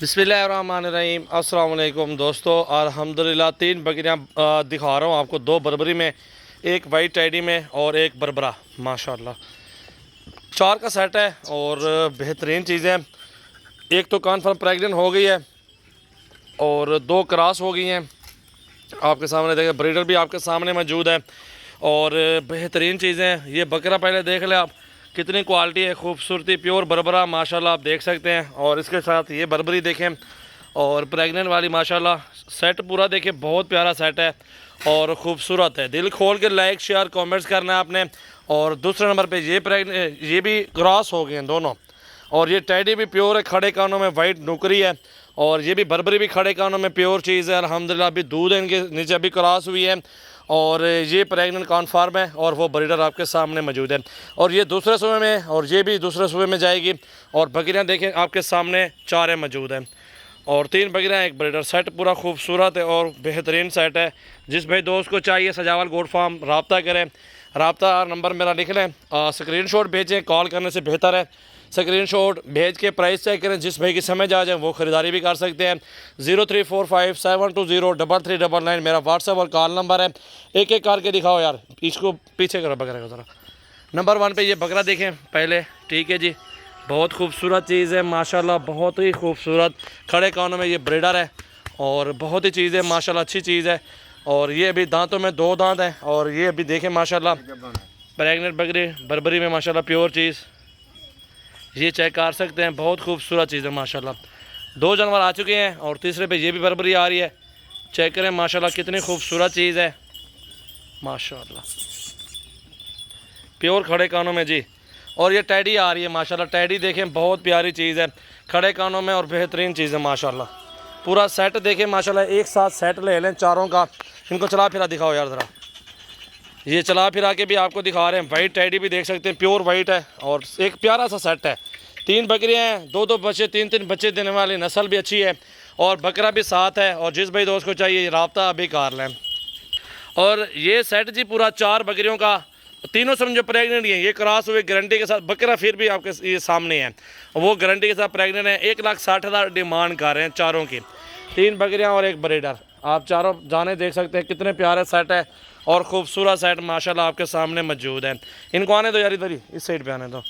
बिस्मिल्लाहिर्रहमानिर्रहीम अस्सलाम वालेकुम दोस्तों। अल्हम्दुलिल्लाह 3 बकरियां दिखा रहा हूँ आपको, 2 बरबरी में, एक वाइट टाइडी में और एक बरबरा। माशाल्लाह 4 का सेट है और बेहतरीन चीज़ें। एक तो कन्फर्म प्रेग्नेंट हो गई है और 2 क्रॉस हो गई हैं। आपके सामने देखें, ब्रीडर भी आपके सामने मौजूद है और बेहतरीन चीज़ें। ये बकरा पहले देख ले आप, कितनी क्वालिटी है, खूबसूरती, प्योर बरबरा माशाल्लाह आप देख सकते हैं। और इसके साथ ये बरबरी देखें और प्रेग्नेंट वाली माशाल्लाह। सेट पूरा देखें, बहुत प्यारा सेट है और ख़ूबसूरत है। दिल खोल के लाइक शेयर कमेंट्स करना है आपने। और दूसरे नंबर पे ये भी क्रॉस हो गए हैं दोनों। और ये टैडी भी प्योर है, खड़े कानों में वाइट नुकरी है। और ये भी बरबरी भी खड़े कानों में प्योर चीज़ है अल्हम्दुलिल्लाह। अभी दूध है इनके नीचे, अभी क्रॉस हुई है और ये प्रेग्नेंट कॉन्फर्म है और वो ब्रीडर आपके सामने मौजूद है। और ये दूसरे सूबे में और ये भी दूसरे सूबे में जाएगी। और बकरियां देखें आपके सामने 4 मौजूद हैं और 3 बकरियां, एक ब्रीडर। सेट पूरा खूबसूरत है और बेहतरीन सेट है। जिस भाई दोस्त को चाहिए सजावल गोट फार्म रब्ता करें। रब्ता नंबर मेरा लिख लें, स्क्रीनशॉट भेजें, कॉल करने से बेहतर है। स्क्रीनशॉट भेज के प्राइस चेक करें, जिस भाई की समझ आ जाए वो ख़रीदारी भी कर सकते हैं। 0345720399 मेरा व्हाट्सएप और कॉल नंबर है। एक एक करके दिखाओ यार, इसको पीछे करो बकरे को ज़रा। नंबर 1 पे ये बकरा देखें पहले, ठीक है जी, बहुत खूबसूरत चीज़ है माशाल्लाह, बहुत ही खूबसूरत। खड़े कानों में ये ब्रीडर है और बहुत ही चीज़ है माशाल्लाह, अच्छी चीज़ है। और ये अभी दांतों में 2 दांत हैं और ये अभी देखें माशाल्लाह प्रेग्नेंट बकरी बरबरी में माशाल्लाह प्योर चीज़। ये चेक कर सकते हैं, बहुत खूबसूरत चीज़ है माशाल्लाह। 2 जानवर आ चुके हैं और तीसरे पे ये भी बरबरी आ रही है। चेक करें माशाल्लाह, कितनी खूबसूरत चीज़ है माशाल्लाह, प्योर खड़े कानों में जी। और ये टैडी आ रही है माशाल्लाह। टैडी देखें, बहुत प्यारी चीज़ है, खड़े कानों में और बेहतरीन चीज़ है माशाल्लाह। पूरा सेट देखें माशाल्लाह, एक साथ सेट ले लें चारों का। इनको चला फिरा दिखाओ यार ज़रा, ये चला फिरा के भी आपको दिखा रहे हैं। वाइट टैडी भी देख सकते हैं, प्योर वाइट है और एक प्यारा सा सेट है। 3 बकरियां हैं, 2 बच्चे, 3 बच्चे देने वाली नस्ल भी अच्छी है और बकरा भी साथ है। और जिस भाई दोस्त को चाहिए रब्ता अभी कर लें। और ये सेट जी पूरा 4 बकरियों का, तीनों समझो प्रेग्नेंट ही है। ये क्रॉस हुए गारंटी के साथ, बकरा फिर भी आपके ये सामने है, वो गारंटी के साथ प्रेग्नेंट है। 1,60,000 डिमांड कर रहे हैं चारों की। 3 बकरियां और एक ब्रीडर। आप चारों जाने देख सकते हैं, कितने प्यारे सेट है और ख़ूबसूरत सेट माशाल्लाह आपके सामने मौजूद है। इनको आने दो यार, इधर ही इस साइड पे आने दो।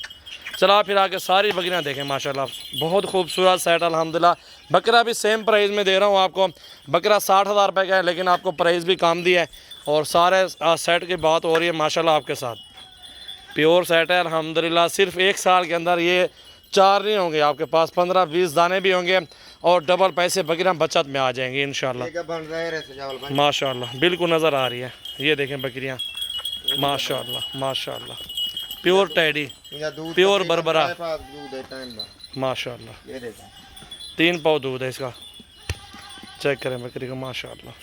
चला फिर आके सारी बकरियां देखें माशाल्लाह, बहुत खूबसूरत सेट अल्हम्दुलिल्लाह। बकरा भी सेम प्राइस में दे रहा हूँ आपको। बकरा 60,000 रुपये का है, लेकिन आपको प्राइस भी कम दी है। और सारे सेट की बात हो रही है माशाल्लाह आपके साथ। प्योर सेट है अल्हम्दुलिल्लाह। सिर्फ 1 साल के अंदर ये 4 नहीं होंगे आपके पास, 15-20 दाने भी होंगे और डबल पैसे बकरियां बचत में आ जाएंगी इंशाल्लाह माशाल्लाह। बिल्कुल नज़र आ रही है, ये देखें बकरियां माशाल्लाह माशाल्लाह, प्योर टैडी, प्योर बरबरा माशाल्लाह। 3 पाव दूध है इसका, चेक करें बकरी का माशाल्लाह।